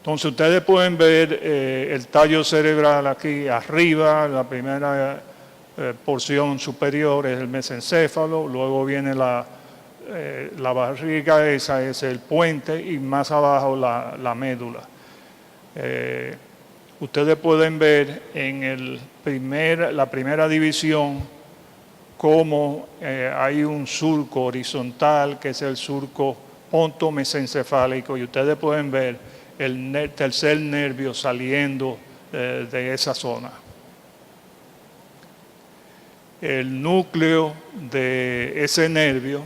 Entonces ustedes pueden ver el tallo cerebral aquí arriba, la primera porción superior es el mesencéfalo, luego viene la barriga, esa es el puente, y más abajo la médula. Ustedes pueden ver en la primera división cómo hay un surco horizontal, que es el surco pontomesencefálico, y ustedes pueden ver el tercer nervio saliendo de esa zona. El núcleo de ese nervio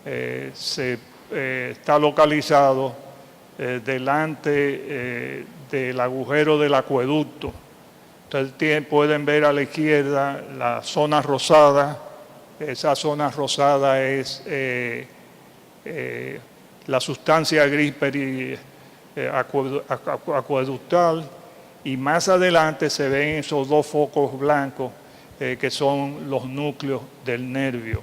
está localizado delante del agujero del acueducto. Ustedes pueden ver a la izquierda la zona rosada. Esa zona rosada es la sustancia gris acueductal, y más adelante se ven esos dos focos blancos que son los núcleos del nervio.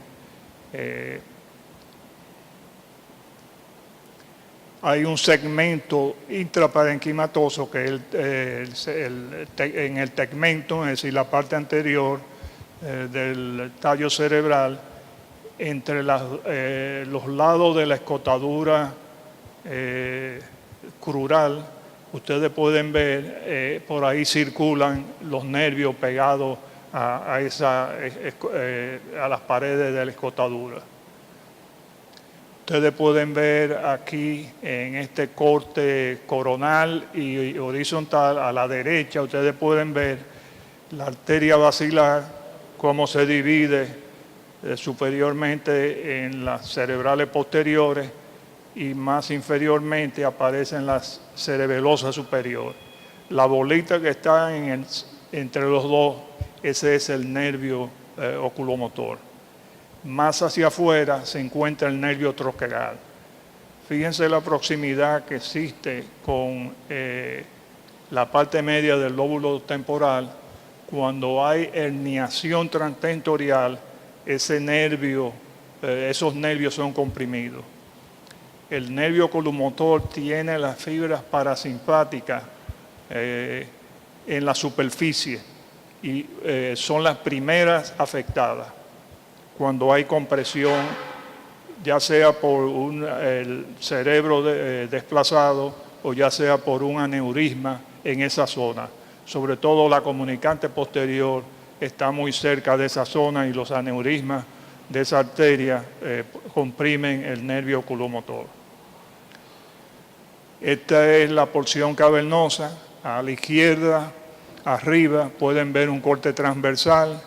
Hay un segmento intraparenquimatoso que es en el tegmentum, es decir, la parte anterior del tallo cerebral, entre los lados de la escotadura crural. Ustedes pueden ver, por ahí circulan los nervios pegados a las paredes de la escotadura. Ustedes pueden ver aquí en este corte coronal y horizontal a la derecha, ustedes pueden ver la arteria basilar, cómo se divide superiormente en las cerebrales posteriores, y más inferiormente aparecen las cerebelosas superior. La bolita que está entre los dos, ese es el nervio oculomotor. Más hacia afuera se encuentra el nervio troqueral. Fíjense la proximidad que existe con la parte media del lóbulo temporal. Cuando hay herniación transtentorial, esos nervios son comprimidos. El nervio oculomotor tiene las fibras parasimpáticas en la superficie y son las primeras afectadas cuando hay compresión, ya sea por el cerebro desplazado o ya sea por un aneurisma en esa zona. Sobre todo la comunicante posterior está muy cerca de esa zona, y los aneurismas de esa arteria comprimen el nervio oculomotor. Esta es la porción cavernosa. A la izquierda, arriba, pueden ver un corte transversal,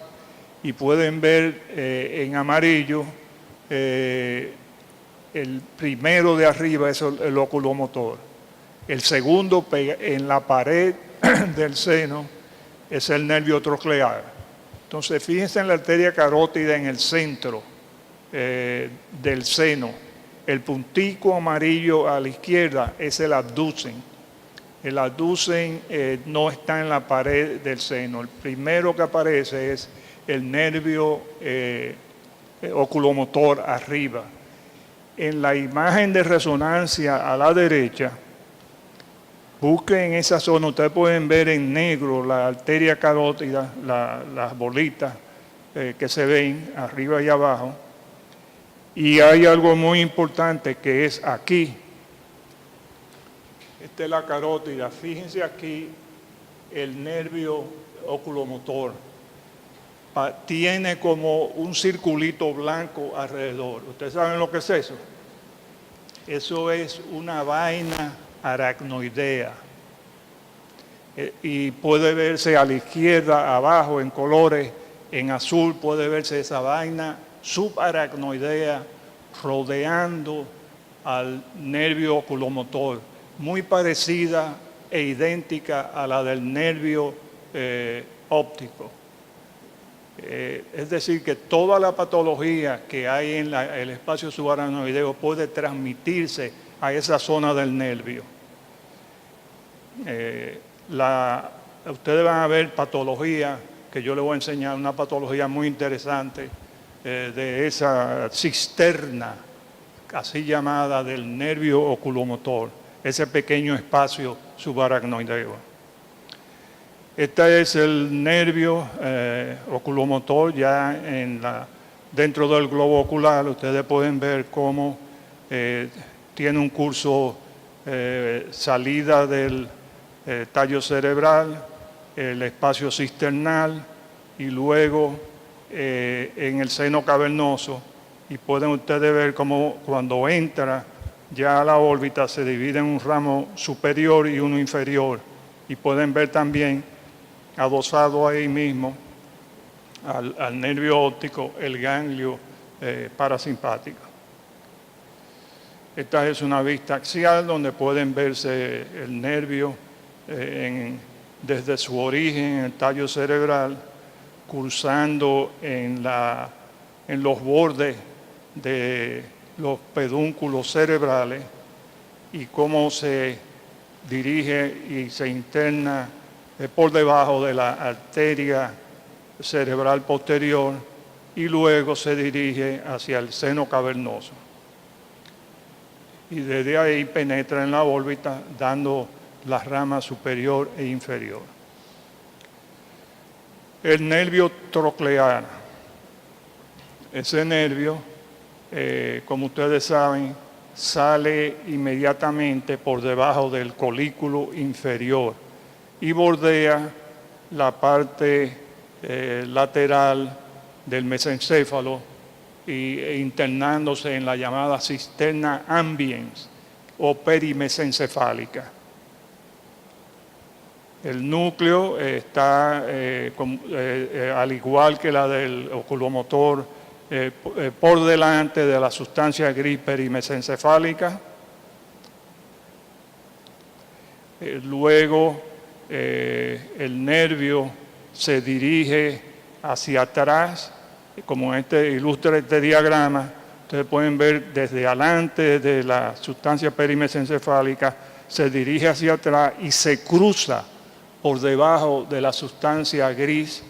y pueden ver en amarillo el primero de arriba es el oculomotor. El segundo en la pared del seno es el nervio troclear. Entonces, fíjense en la arteria carótida en el centro del seno. El puntico amarillo a la izquierda es el abducen. El abducen no está en la pared del seno. El primero que aparece es el nervio oculomotor arriba. En la imagen de resonancia a la derecha, busquen esa zona, ustedes pueden ver en negro la arteria carótida, las bolitas que se ven arriba y abajo. Y hay algo muy importante que es aquí. Esta es la carótida. Fíjense aquí el nervio oculomotor. Tiene como un circulito blanco alrededor. ¿Ustedes saben lo que es eso? Eso es una vaina aracnoidea. Y puede verse a la izquierda, abajo, en colores, en azul, puede verse esa vaina subaracnoidea rodeando al nervio oculomotor, muy parecida e idéntica a la del nervio óptico. Es decir, que toda la patología que hay en el espacio subaracnoideo puede transmitirse a esa zona del nervio. Ustedes van a ver patología, que yo les voy a enseñar, una patología muy interesante de esa cisterna, así llamada, del nervio oculomotor. ese pequeño espacio subaracnoideo. Este es el nervio oculomotor ya dentro del globo ocular. Ustedes pueden ver cómo tiene un curso salida del tallo cerebral, el espacio cisternal y luego en el seno cavernoso. Y pueden ustedes ver cómo cuando entra ya a la órbita se divide en un ramo superior y uno inferior. Y pueden ver también adosado ahí mismo al nervio óptico el ganglio parasimpático. Esta es una vista axial donde pueden verse el nervio desde su origen en el tallo cerebral, cursando en los bordes de los pedúnculos cerebrales y cómo se dirige y se interna por debajo de la arteria cerebral posterior y luego se dirige hacia el seno cavernoso. Y desde ahí penetra en la órbita dando las ramas superior e inferior. El nervio troclear. Ese nervio, como ustedes saben, sale inmediatamente por debajo del colículo inferior y bordea la parte lateral del mesencéfalo e internándose en la llamada cisterna ambiens o perimesencefálica. El núcleo está, al igual que la del oculomotor, por delante de la sustancia gris perimesencefálica. Luego, el nervio se dirige hacia atrás, como ilustra este diagrama. Ustedes pueden ver desde adelante de la sustancia perimesencefálica, se dirige hacia atrás y se cruza por debajo de la sustancia gris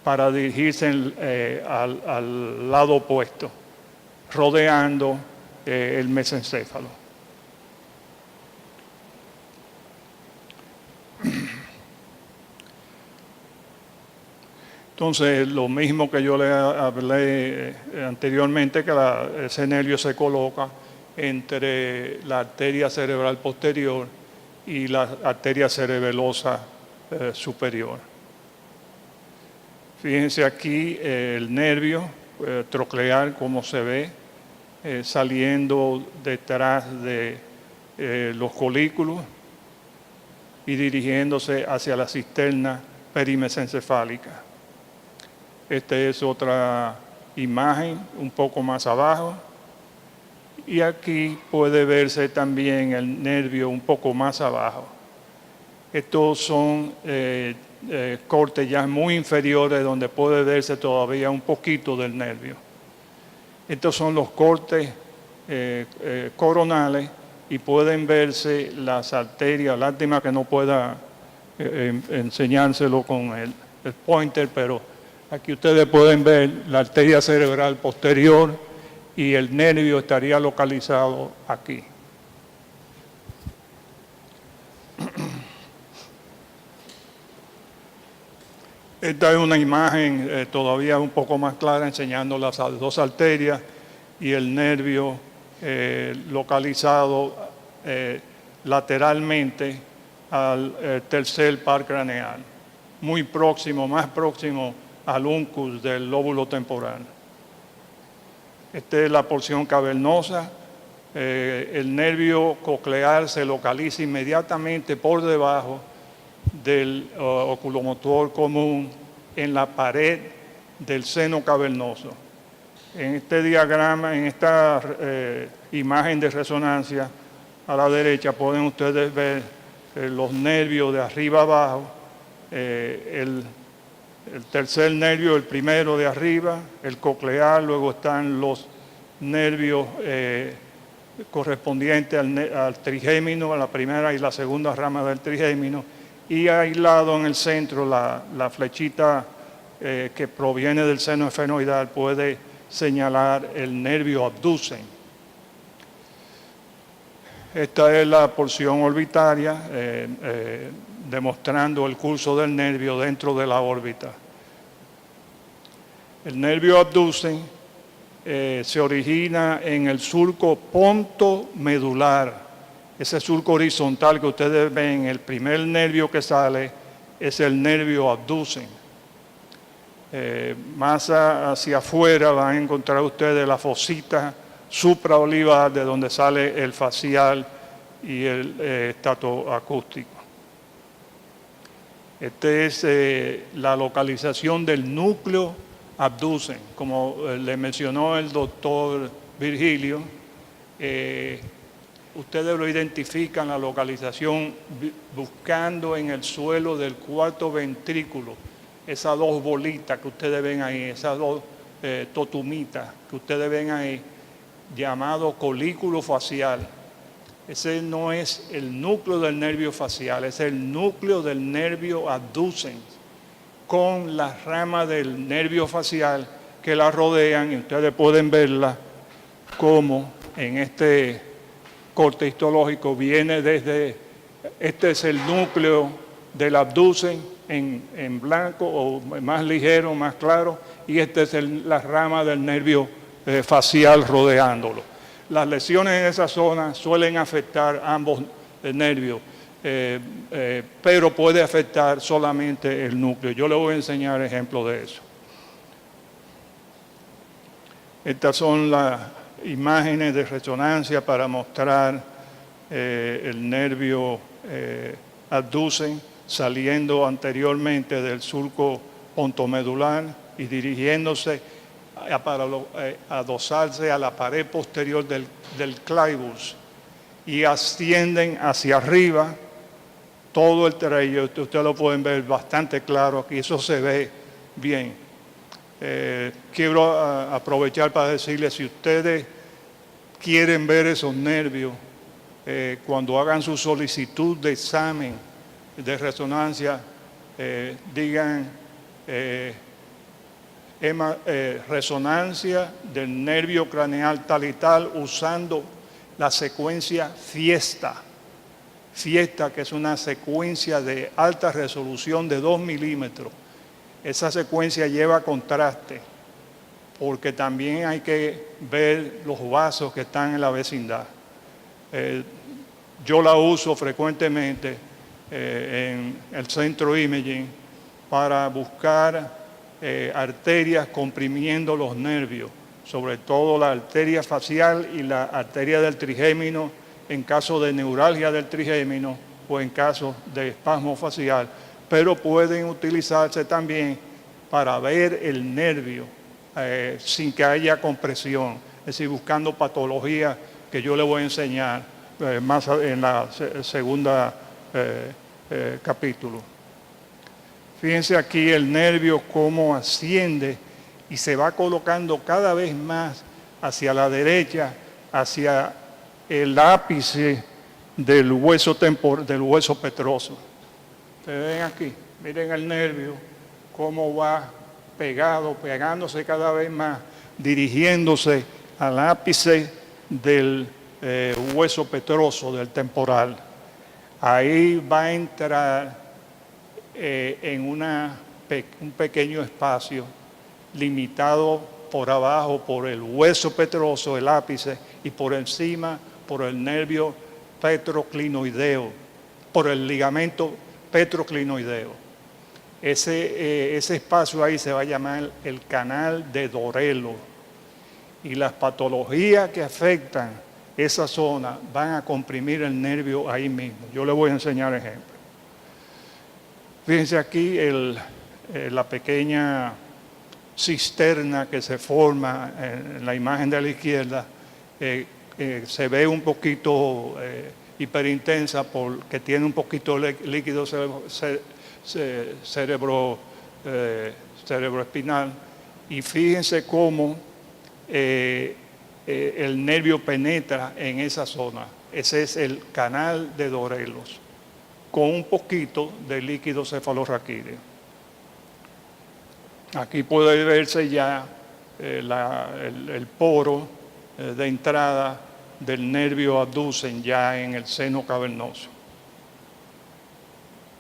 para dirigirse al lado opuesto, rodeando el mesencéfalo. Entonces, lo mismo que yo le hablé anteriormente, que ese nervio se coloca entre la arteria cerebral posterior y la arteria cerebelosa superior. Fíjense aquí el nervio troclear, como se ve, saliendo detrás de los colículos y dirigiéndose hacia la cisterna perimesencefálica. Esta es otra imagen un poco más abajo. Y aquí puede verse también el nervio un poco más abajo. Estos son cortes ya muy inferiores donde puede verse todavía un poquito del nervio. Estos son los cortes coronales y pueden verse las arterias. Lástima que no pueda enseñárselo con el pointer, pero aquí ustedes pueden ver la arteria cerebral posterior y el nervio estaría localizado aquí. Esta es una imagen todavía un poco más clara enseñando las dos arterias y el nervio localizado lateralmente al tercer par craneal, muy próximo, más próximo al uncus del lóbulo temporal. Esta es la porción cavernosa. El nervio coclear se localiza inmediatamente por debajo del oculomotor común en la pared del seno cavernoso. En este diagrama, en esta imagen de resonancia a la derecha, pueden ustedes ver los nervios de arriba abajo, el tercer nervio, el primero de arriba, el coclear, luego están los nervios correspondientes al trigémino, a la primera y la segunda rama del trigémino, y aislado en el centro la flechita que proviene del seno esfenoidal puede señalar el nervio abducen. Esta es la porción orbitaria, demostrando el curso del nervio dentro de la órbita. El nervio abducen se origina en el surco pontomedular. Ese surco horizontal que ustedes ven, el primer nervio que sale es el nervio abducen. Más hacia afuera van a encontrar ustedes la fosita supraolivar, de donde sale el facial y el estatoacústico. Esta es la localización del núcleo abducen. Como le mencionó el doctor Virgilio, ustedes lo identifican, la localización, buscando en el suelo del cuarto ventrículo, esas dos bolitas que ustedes ven ahí, esas dos totumitas que ustedes ven ahí, llamado colículo facial. Ese no es el núcleo del nervio facial, es el núcleo del nervio abducens, con las ramas del nervio facial que la rodean, y ustedes pueden verla como en este corte histológico viene desde, este es el núcleo del abducen en blanco o más ligero, más claro, y esta es la rama del nervio facial rodeándolo. Las lesiones en esa zona suelen afectar ambos nervios, pero puede afectar solamente el núcleo. Yo les voy a enseñar ejemplos de eso. Estas son las imágenes de resonancia para mostrar el nervio abducen saliendo anteriormente del surco pontomedular y dirigiéndose para adosarse a la pared posterior del clavus, y ascienden hacia arriba todo el trayecto. Ustedes lo pueden ver bastante claro aquí, eso se ve bien. Quiero aprovechar para decirles, si ustedes quieren ver esos nervios, cuando hagan su solicitud de examen de resonancia, digan resonancia del nervio craneal tal y tal, usando la secuencia Fiesta, que es una secuencia de alta resolución de 2 milímetros. Esa secuencia lleva contraste, porque también hay que ver los vasos que están en la vecindad. Yo la uso frecuentemente en el centro Imaging para buscar arterias comprimiendo los nervios, sobre todo la arteria facial y la arteria del trigémino en caso de neuralgia del trigémino o en caso de espasmo facial, pero pueden utilizarse también para ver el nervio sin que haya compresión, es decir, buscando patologías que yo le voy a enseñar más en la segunda capítulo. Fíjense aquí el nervio cómo asciende y se va colocando cada vez más hacia la derecha, hacia el ápice del hueso petroso. Ustedes ven aquí, miren el nervio, cómo va pegándose cada vez más, dirigiéndose al ápice del hueso petroso, del temporal. Ahí va a entrar en un pequeño espacio limitado por abajo por el hueso petroso, el ápice, y por encima por el nervio petroclinoideo, por el ligamento petroclinoideo. Ese espacio ahí se va a llamar el canal de Dorelo, y las patologías que afectan esa zona van a comprimir el nervio ahí mismo. Yo les voy a enseñar ejemplos. Fíjense aquí la pequeña cisterna que se forma en la imagen de la izquierda. Se ve un poquito hiperintensa porque tiene un poquito líquido cerebroespinal, y fíjense cómo el nervio penetra en esa zona. Ese es el canal de Dorelos, con un poquito de líquido cefalorraquídeo. Aquí puede verse ya el poro de entrada del nervio abducen ya en el seno cavernoso.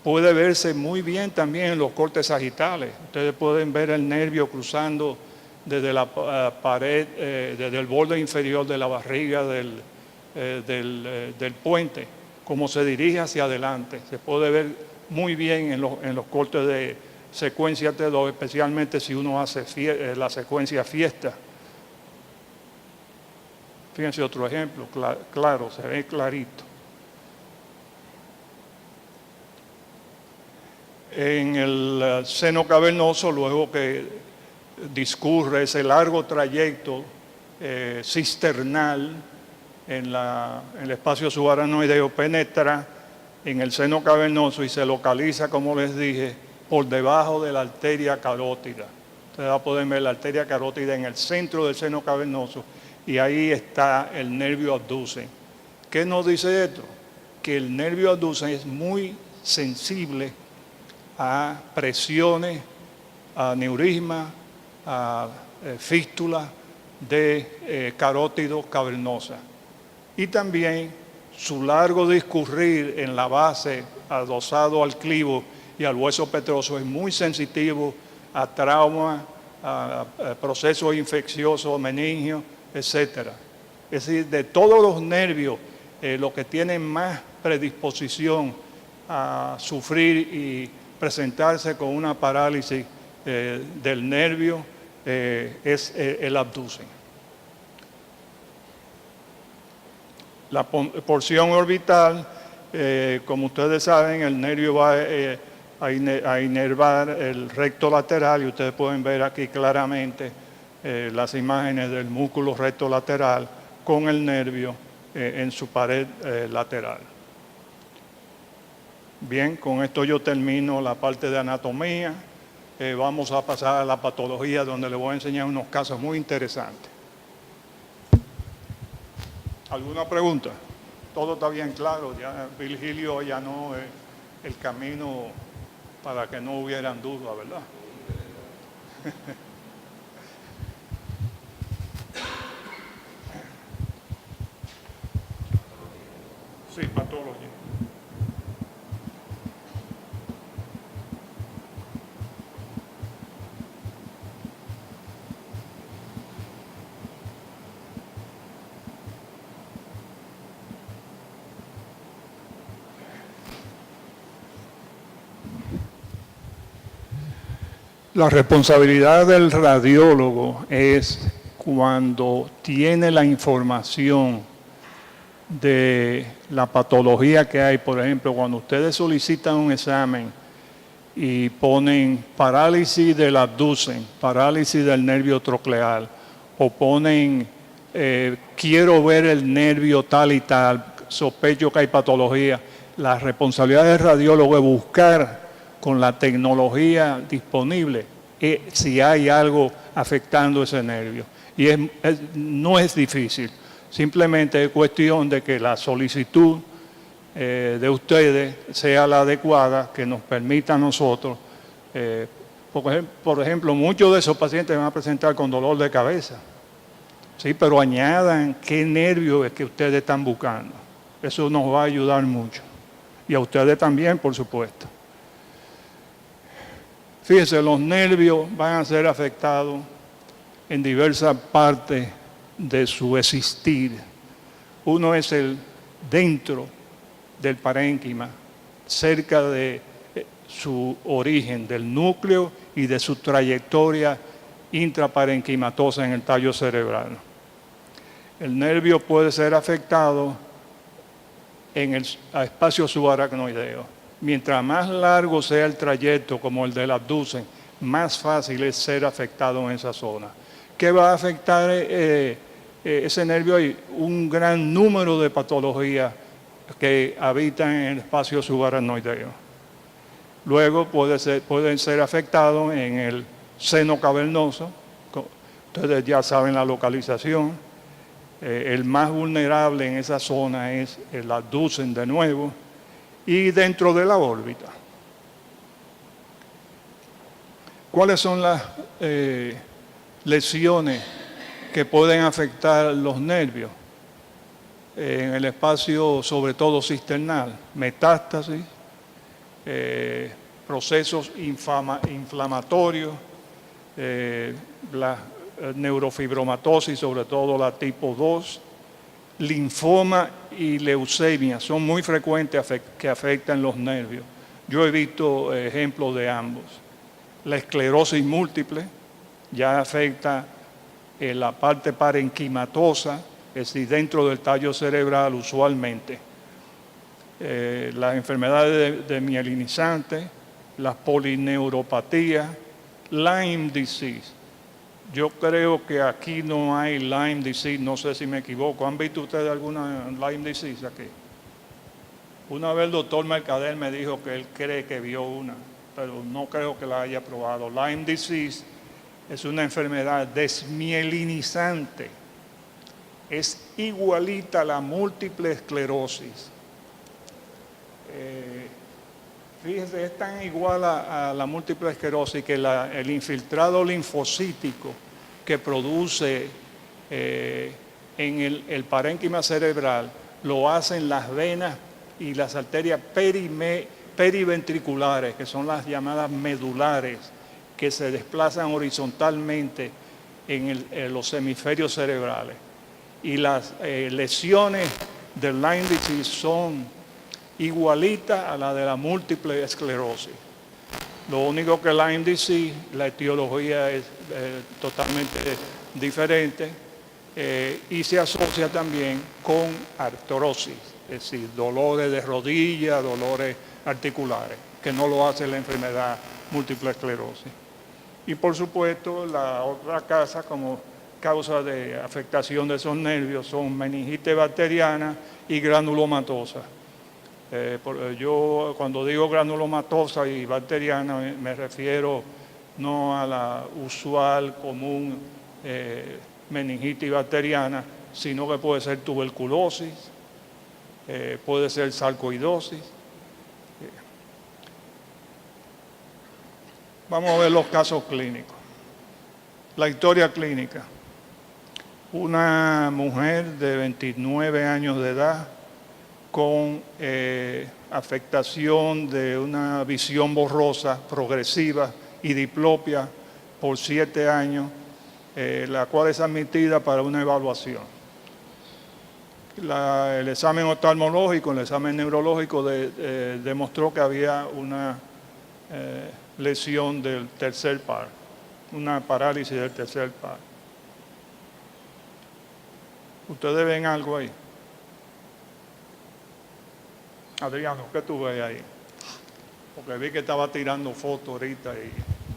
Puede verse muy bien también en los cortes sagittales. Ustedes pueden ver el nervio cruzando desde la pared, desde el borde inferior de la barriga del puente, como se dirige hacia adelante. Se puede ver muy bien en los cortes de secuencia T2, especialmente si uno hace la secuencia fiesta. Fíjense otro ejemplo, claro, se ve clarito. En el seno cavernoso, luego que discurre ese largo trayecto cisternal en el espacio subaracnoideo, penetra en el seno cavernoso y se localiza, como les dije, por debajo de la arteria carótida. Ustedes van a poder ver la arteria carótida en el centro del seno cavernoso y ahí está el nervio abducen. ¿Qué nos dice esto? Que el nervio abducen es muy sensible a presiones, a neurisma, a fístula de carótido cavernosa. Y también su largo discurrir en la base adosado al clivo y al hueso petroso es muy sensitivo a trauma, a procesos infecciosos, meningios, etc. Es decir, de todos los nervios, los que tienen más predisposición a sufrir y presentarse con una parálisis del nervio es el abducen. La porción orbital, como ustedes saben, el nervio va a inervar el recto lateral y ustedes pueden ver aquí claramente las imágenes del músculo recto lateral con el nervio en su pared lateral. Bien, con esto yo termino la parte de anatomía. Vamos a pasar a la patología, donde les voy a enseñar unos casos muy interesantes. ¿Alguna pregunta? Todo está bien claro, ya Virgilio allanó el camino para que no hubieran dudas, ¿verdad? Sí, patología. La responsabilidad del radiólogo es cuando tiene la información de la patología que hay. Por ejemplo, cuando ustedes solicitan un examen y ponen parálisis del abducen, parálisis del nervio troclear, o ponen quiero ver el nervio tal y tal, sospecho que hay patología, la responsabilidad del radiólogo es buscar con la tecnología disponible si hay algo afectando ese nervio. Y no es difícil, simplemente es cuestión de que la solicitud de ustedes sea la adecuada, que nos permita a nosotros, por ejemplo, muchos de esos pacientes van a presentar con dolor de cabeza, ¿sí? Pero añadan qué nervio es que ustedes están buscando. Eso nos va a ayudar mucho. Y a ustedes también, por supuesto. Fíjense, los nervios van a ser afectados en diversas partes de su existir. Uno es el dentro del parénquima, cerca de su origen, del núcleo y de su trayectoria intraparenquimatosa en el tallo cerebral. El nervio puede ser afectado en el espacio subaracnoideo. Mientras más largo sea el trayecto, como el del abducen, más fácil es ser afectado en esa zona. ¿Qué va a afectar ese nervio? Hay un gran número de patologías que habitan en el espacio subaracnoideo. Luego pueden ser afectados en el seno cavernoso. Ustedes ya saben la localización. El más vulnerable en esa zona es el abducen de nuevo. Y dentro de la órbita. ¿Cuáles son las lesiones que pueden afectar los nervios? en el espacio sobre todo cisternal, metástasis, procesos inflamatorios, la neurofibromatosis, sobre todo la tipo 2, linfoma y leucemia son muy frecuentes que afectan los nervios. Yo he visto ejemplos de ambos. La esclerosis múltiple ya afecta la parte parenquimatosa, es decir, dentro del tallo cerebral usualmente. Las enfermedades de mielinizantes, las polineuropatías, Lyme disease. Yo creo que aquí no hay Lyme disease, no sé si me equivoco. ¿Han visto ustedes alguna Lyme disease aquí? Una vez el doctor Mercader me dijo que él cree que vio una, pero no creo que la haya probado. Lyme disease es una enfermedad desmielinizante. Es igualita a la múltiple esclerosis. Fíjense, es tan igual a la múltiple esclerosis que el infiltrado linfocítico que produce en el parénquima cerebral lo hacen las venas y las arterias periventriculares, que son las llamadas medulares, que se desplazan horizontalmente en los hemisferios cerebrales. Y las lesiones del Lyme disease son igualita a la de la múltiple esclerosis. Lo único que Lyme disease, la etiología es totalmente diferente y se asocia también con artrosis, es decir, dolores de rodilla, dolores articulares, que no lo hace la enfermedad múltiple esclerosis. Y por supuesto, la otra causa de afectación de esos nervios son meningitis bacteriana y granulomatosa. Yo cuando digo granulomatosa y bacteriana me refiero no a la usual, común meningitis bacteriana, sino que puede ser tuberculosis, puede ser sarcoidosis. Vamos a ver los casos clínicos. La historia clínica. Una mujer de 29 años de edad con afectación de una visión borrosa, progresiva y diplopia por 7 años, la cual es admitida para una evaluación. El examen oftalmológico, el examen neurológico demostró que había una lesión del tercer par, una parálisis del tercer par. ¿Ustedes ven algo ahí? Adriano, ¿qué tú ves ahí? Porque vi que estaba tirando fotos ahorita y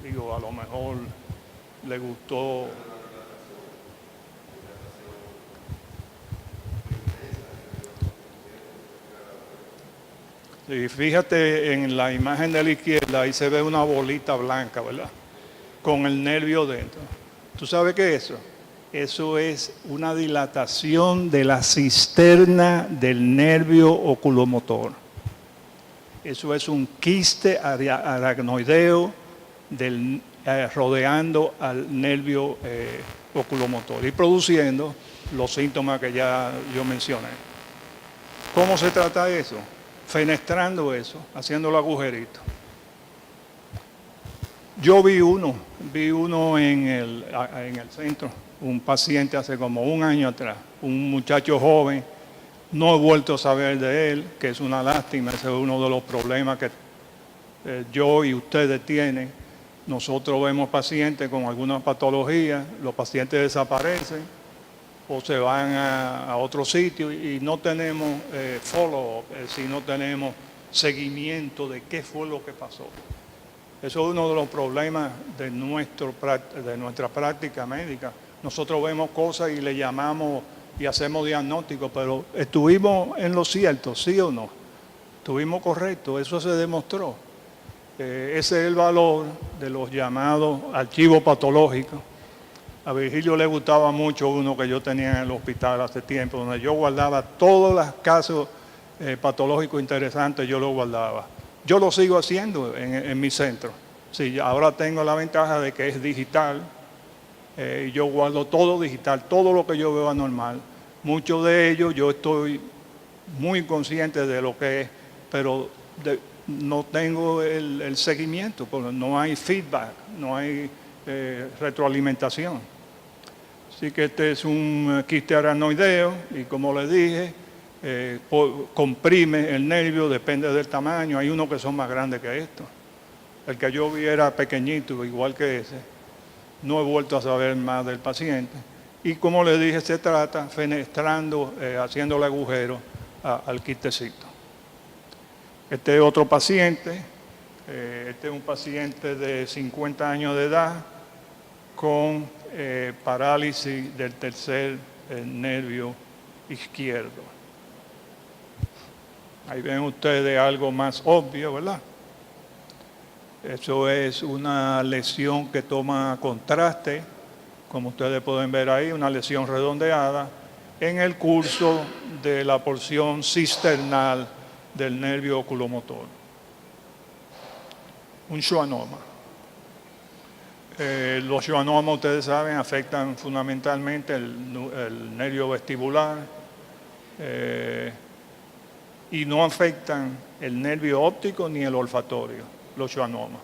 digo, a lo mejor le gustó. Y fíjate en la imagen de la izquierda, ahí se ve una bolita blanca, ¿verdad? Con el nervio dentro. ¿Tú sabes qué es eso? Eso es una dilatación de la cisterna del nervio oculomotor. Eso es un quiste aracnoideo rodeando al nervio oculomotor y produciendo los síntomas que ya yo mencioné. ¿Cómo se trata eso? Fenestrando eso, haciendo el agujerito. Yo vi uno en el centro, un paciente hace como un año atrás, un muchacho joven, no he vuelto a saber de él, que es una lástima, ese es uno de los problemas que yo y ustedes tienen. Nosotros vemos pacientes con alguna patología, los pacientes desaparecen o se van a otro sitio y no tenemos follow-up, es decir, no tenemos seguimiento de qué fue lo que pasó. Eso es uno de los problemas de nuestra práctica médica. Nosotros vemos cosas y le llamamos y hacemos diagnósticos, pero ¿estuvimos en lo cierto, sí o no? ¿Estuvimos correctos? Eso se demostró. Ese es el valor de los llamados archivos patológicos. A Virgilio le gustaba mucho uno que yo tenía en el hospital hace tiempo, donde yo guardaba todos los casos patológicos interesantes, yo los guardaba. Yo lo sigo haciendo en mi centro. Sí, ahora tengo la ventaja de que es digital. Yo guardo todo digital, todo lo que yo veo anormal, Muchos de ellos yo estoy muy consciente de lo que es, pero no tengo el seguimiento, porque no hay feedback, no hay retroalimentación. Así que este es un quiste aracnoideo y como le dije, comprime el nervio, depende del tamaño. Hay unos que son más grandes que estos. El que yo vi era pequeñito, igual que ese. No he vuelto a saber más del paciente. Y como le dije, se trata fenestrando, haciéndole agujero al quistecito. Este es otro paciente. Este es un paciente de 50 años de edad con parálisis del tercer nervio izquierdo. Ahí ven ustedes algo más obvio, ¿verdad? Eso es una lesión que toma contraste, como ustedes pueden ver ahí, una lesión redondeada en el curso de la porción cisternal del nervio oculomotor. Un schwannoma. Los schwannomas, ustedes saben, afectan fundamentalmente el nervio vestibular y no afectan el nervio óptico ni el olfatorio, los schwannomas.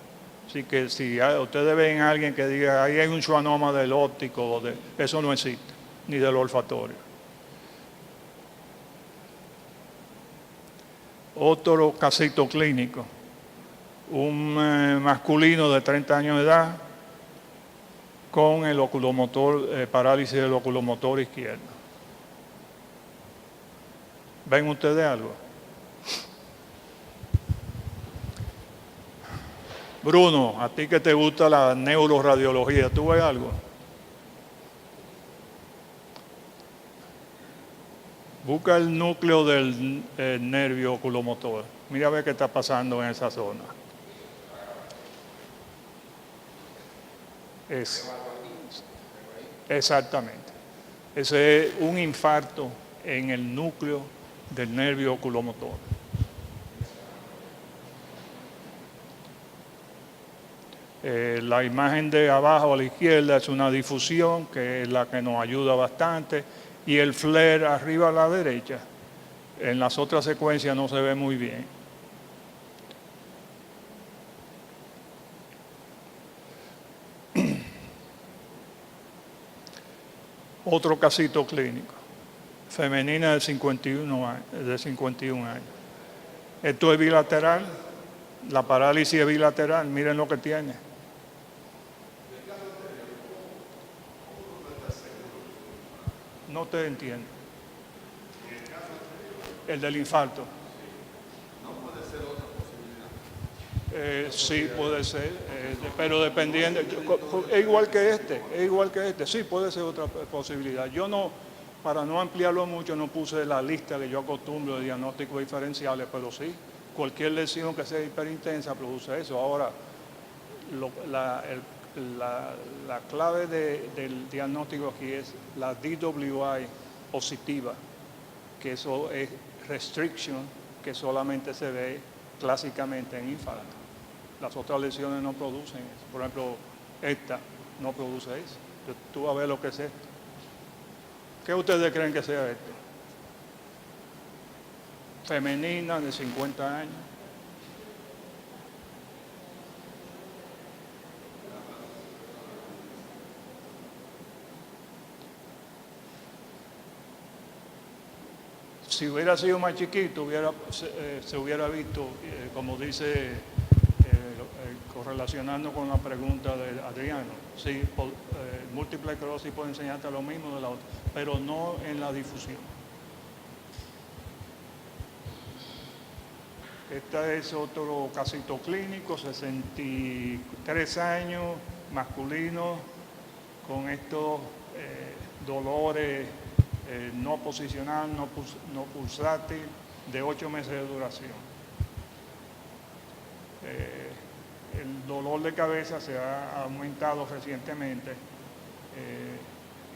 Así que si ustedes ven a alguien que diga, ahí hay un schwannoma del óptico, eso no existe, ni del olfatorio. Otro casito clínico, un masculino de 30 años de edad con el oculomotor, parálisis del oculomotor izquierdo. ¿Ven ustedes algo? Bruno, a ti que te gusta la neuroradiología, ¿tú ves algo? Busca el núcleo del nervio oculomotor. Mira a ver qué está pasando en esa zona. Exactamente. Ese es un infarto en el núcleo del nervio oculomotor. La imagen de abajo a la izquierda es una difusión, que es la que nos ayuda bastante, y el flare arriba a la derecha. En las otras secuencias no se ve muy bien. Otro casito clínico, femenina de 51 años. Esto es bilateral, la parálisis es bilateral, miren lo que tiene. No te entiendo. El del infarto. ¿No puede ser otra posibilidad? Sí, puede ser, pero dependiendo, es igual que este, sí puede ser otra posibilidad. Yo no, para no ampliarlo mucho, no puse la lista que yo acostumbro de diagnósticos diferenciales, pero sí, cualquier lesión que sea hiperintensa produce eso. Ahora, la clave del diagnóstico aquí es la DWI positiva, que eso es restriction, que solamente se ve clásicamente en infarto. Las otras lesiones no producen eso. Por ejemplo, esta no produce eso. Tú vas a ver lo que es esto. ¿Qué ustedes creen que sea esto? Femenina de 50 años. Si hubiera sido más chiquito, se hubiera visto, como dice, correlacionando con la pregunta de Adriano. Sí, múltiple esclerosis puede enseñarte lo mismo de la otra, pero no en la difusión. Este es otro casito clínico, 63 años, masculino, con estos dolores no posicional, no pulsátil, de 8 meses de duración. El dolor de cabeza se ha aumentado recientemente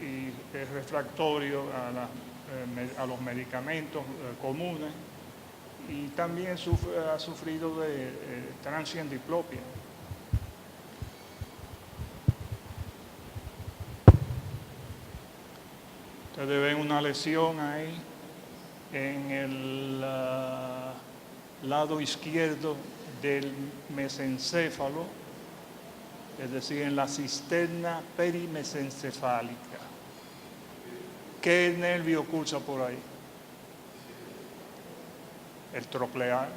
y es refractorio a los medicamentos comunes, y también ha sufrido de transient diplopia. Ustedes ven una lesión ahí en el lado izquierdo del mesencéfalo, es decir, en la cisterna perimesencefálica. ¿Qué nervio cursa por ahí? El troclear.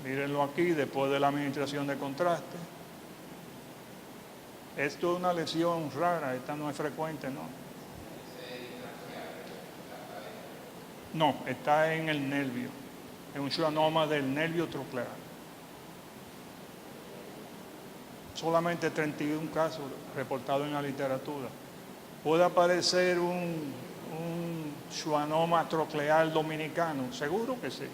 Mírenlo aquí, después de la administración de contraste. Esto es una lesión rara, esta no es frecuente, ¿no? No, está en el nervio, es un schwannoma del nervio troclear. Solamente 31 casos reportados en la literatura. ¿Puede aparecer un schwannoma troclear dominicano? Seguro que sí.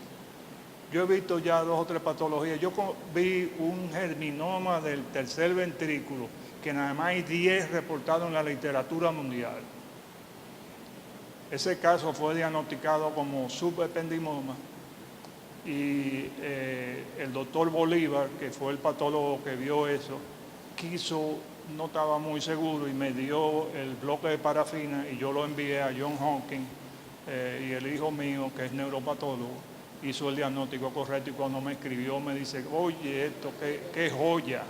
Yo he visto ya 2 o 3 patologías. Yo vi un germinoma del tercer ventrículo, que nada más hay 10 reportados en la literatura mundial. Ese caso fue diagnosticado como subependimoma y el doctor Bolívar, que fue el patólogo que vio eso, no estaba muy seguro y me dio el bloque de parafina y yo lo envié a John Hopkins y el hijo mío, que es neuropatólogo, hizo el diagnóstico correcto y cuando me escribió me dice, oye, esto, qué joya.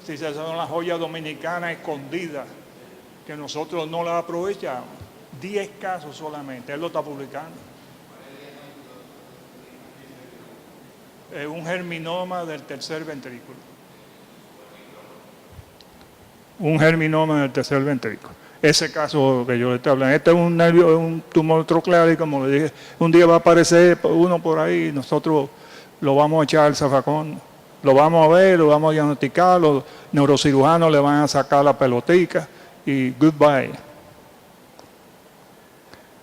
Si esas son las joyas dominicanas escondidas, que nosotros no las aprovechamos. 10 casos solamente, él lo está publicando. Es un germinoma del tercer ventrículo. Un germinoma del tercer ventrículo. Ese caso que yo le estoy hablando, este es un nervio, es un tumor troclear y como le dije, un día va a aparecer uno por ahí y nosotros lo vamos a echar al zafacón, lo vamos a ver, lo vamos a diagnosticar, los neurocirujanos le van a sacar la pelotica y goodbye.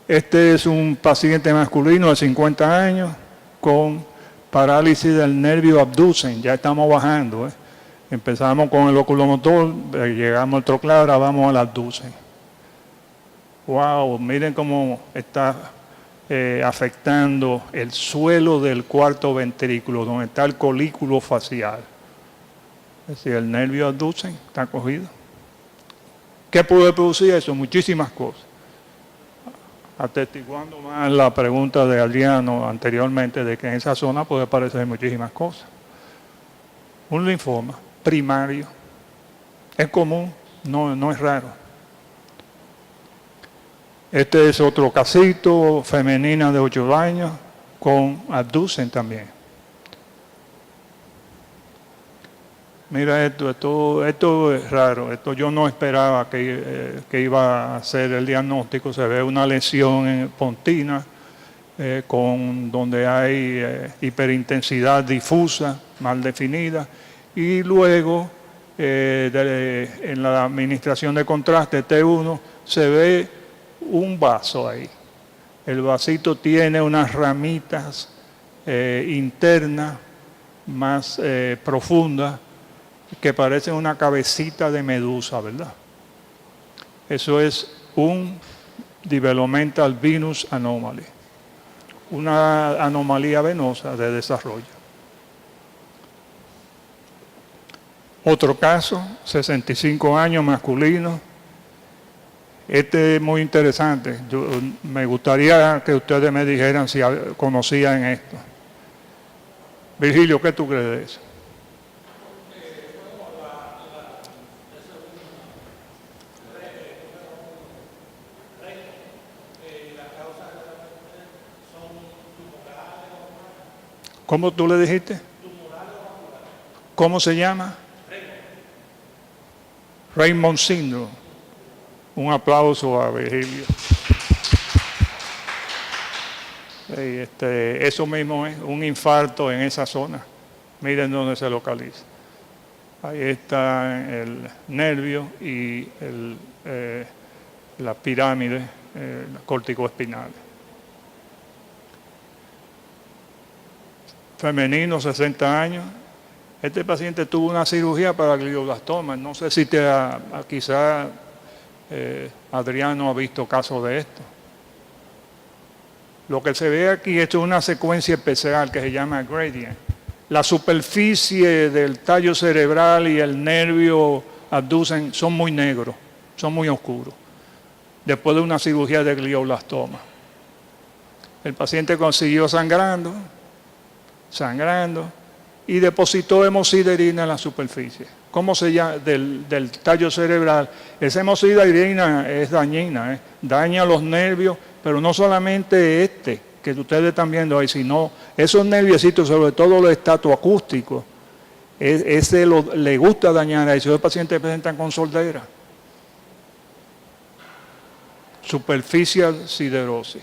Este es un paciente masculino de 50 años con parálisis del nervio abducens, ya estamos bajando. Empezamos con el oculomotor, llegamos al troclear, ahora vamos al abducens. Wow, miren cómo está afectando el suelo del cuarto ventrículo, donde está el colículo facial. Es decir, el nervio abducens está cogido. ¿Qué puede producir eso? Muchísimas cosas. Atestiguando más la pregunta de Adriano anteriormente de que en esa zona puede aparecer muchísimas cosas. Un linfoma primario es común, no es raro. Este es otro casito, femenina de 8 años, con abducens también. Mira esto es raro, esto yo no esperaba que iba a hacer el diagnóstico. Se ve una lesión pontina donde hay hiperintensidad difusa, mal definida, y luego en la administración de contraste T1 se ve un vaso ahí. El vasito tiene unas ramitas internas más profundas que parecen una cabecita de medusa, ¿verdad? Eso es un developmental venous anomaly, una anomalía venosa de desarrollo. Otro caso, 65 años, masculino. Este es muy interesante. Me gustaría que ustedes me dijeran si conocían esto. Virgilio, ¿qué tú crees de eso? ¿Cómo tú le dijiste? ¿Cómo se llama? Raymond Syndrome. Un aplauso a Virgilio. Eso mismo es un infarto en esa zona. Miren dónde se localiza. Ahí está el nervio y la pirámide corticoespinal. Femenino, 60 años. Este paciente tuvo una cirugía para glioblastoma. No sé si quizá Adriano ha visto casos de esto. Lo que se ve aquí, esto es una secuencia especial que se llama gradient. La superficie del tallo cerebral y el nervio abducens son muy negros. son muy oscuros. Después de una cirugía de glioblastoma. El paciente consiguió sangrando, y depositó hemosiderina en la superficie. ¿Cómo se llama? Del tallo cerebral. Esa hemosiderina es dañina, daña los nervios, pero no solamente que ustedes están viendo ahí, sino esos nerviositos, sobre todo los estatoacústicos, le gusta dañar a eso. Los pacientes presentan con sordera. Superficial siderosis.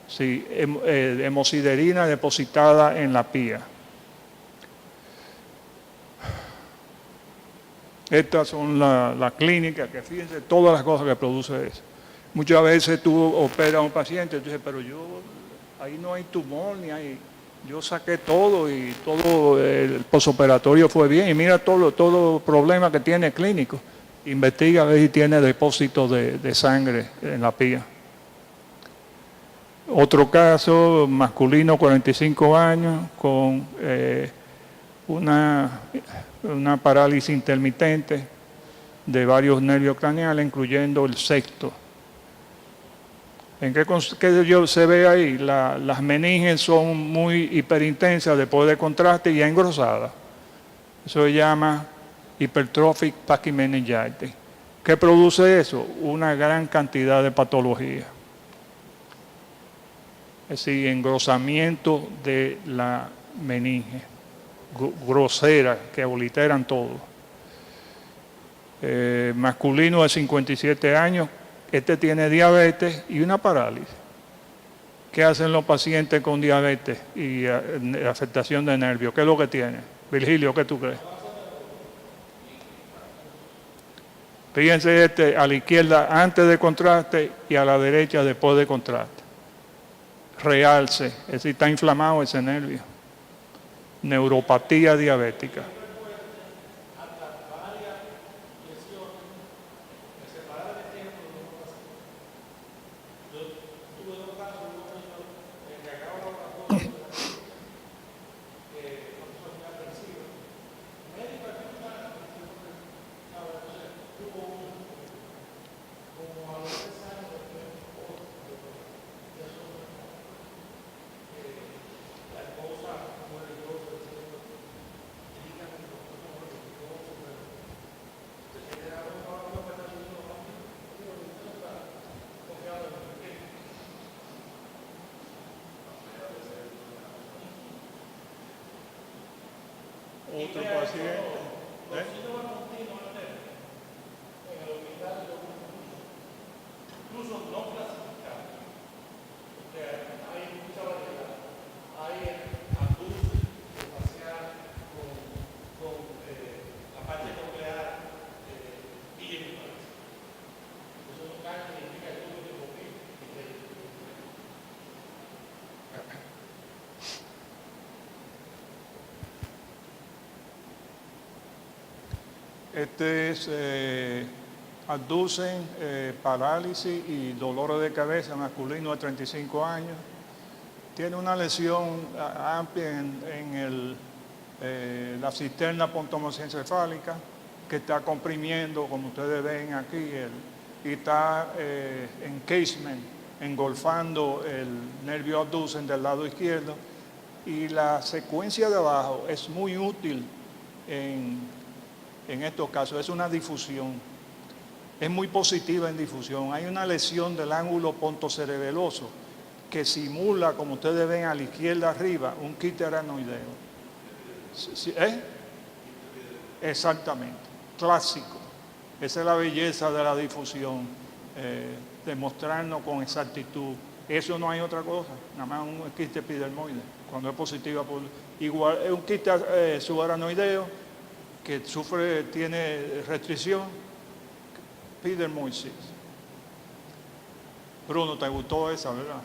Sí, hemosiderina depositada en la pía. Estas son las clínicas, que fíjense todas las cosas que produce eso. Muchas veces tú operas a un paciente y tú dices, pero ahí no hay tumor, ni hay... Yo saqué todo y todo el posoperatorio fue bien. Y mira todo problema que tiene clínico. Investiga a ver si tiene depósito de sangre en la pía. Otro caso, masculino, 45 años, con una parálisis intermitente de varios nervios craneales, incluyendo el sexto. ¿En qué se ve ahí? Las meninges son muy hiperintensas después de contraste y engrosadas. Eso se llama hypertrophic pachymeningitis. ¿Qué produce eso? Una gran cantidad de patología. Es decir, engrosamiento de la meninge, grosera, que obliteran todo. Masculino de 57 años, tiene diabetes y una parálisis. ¿Qué hacen los pacientes con diabetes y afectación de nervios? ¿Qué es lo que tiene? Virgilio, ¿qué tú crees? Fíjense a la izquierda antes de contraste y a la derecha después de contraste. Realce, es decir, está inflamado ese nervio. Neuropatía diabética. Otro paciente. Aducen parálisis y dolores de cabeza, masculino de 35 años. Tiene una lesión amplia en la cisterna pontomosencefálica que está comprimiendo, como ustedes ven aquí, y está encasement, engolfando el nervio abducen del lado izquierdo. Y la secuencia de abajo es muy útil en estos casos, es una difusión. Es muy positiva en difusión. Hay una lesión del ángulo pontocerebeloso que simula, como ustedes ven a la izquierda arriba, un quiste aranoideo. Exactamente, clásico. Esa es la belleza de la difusión, demostrarnos con exactitud. Eso no hay otra cosa, nada más un quiste epidermoide. Cuando es positiva, igual es un quiste subaranoideo que tiene restricción. Epidermoides. Bruno, ¿te gustó esa, verdad?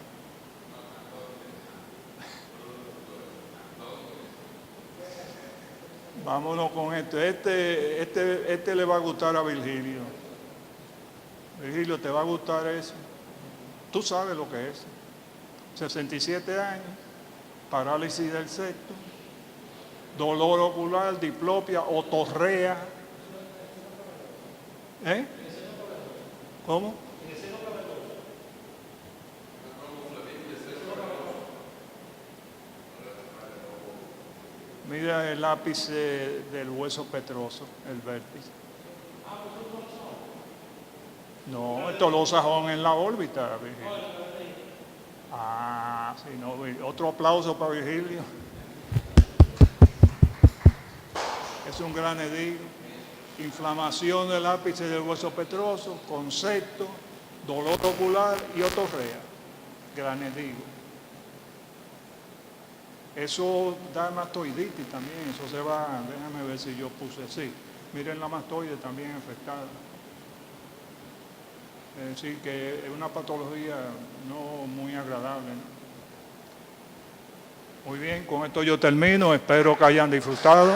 Vámonos con este le va a gustar a Virgilio. Virgilio, ¿te va a gustar eso? Tú sabes lo que es. 67 años, parálisis del septo, dolor ocular, diplopia, otorrea. ¿Cómo? Mira el ápice del hueso petroso, el vértice. No, estos los sajón en la órbita, Virgilio. Ah, sí, no, otro aplauso para Virgilio. Es un gran edil. Inflamación del ápice del hueso petroso, concepto, dolor ocular y otorrea. Gran edil. Eso da mastoiditis también, eso se va, déjame ver si yo puse así. Miren la mastoide también afectada. Es decir, que es una patología no muy agradable, ¿no? Muy bien, con esto yo termino, espero que hayan disfrutado.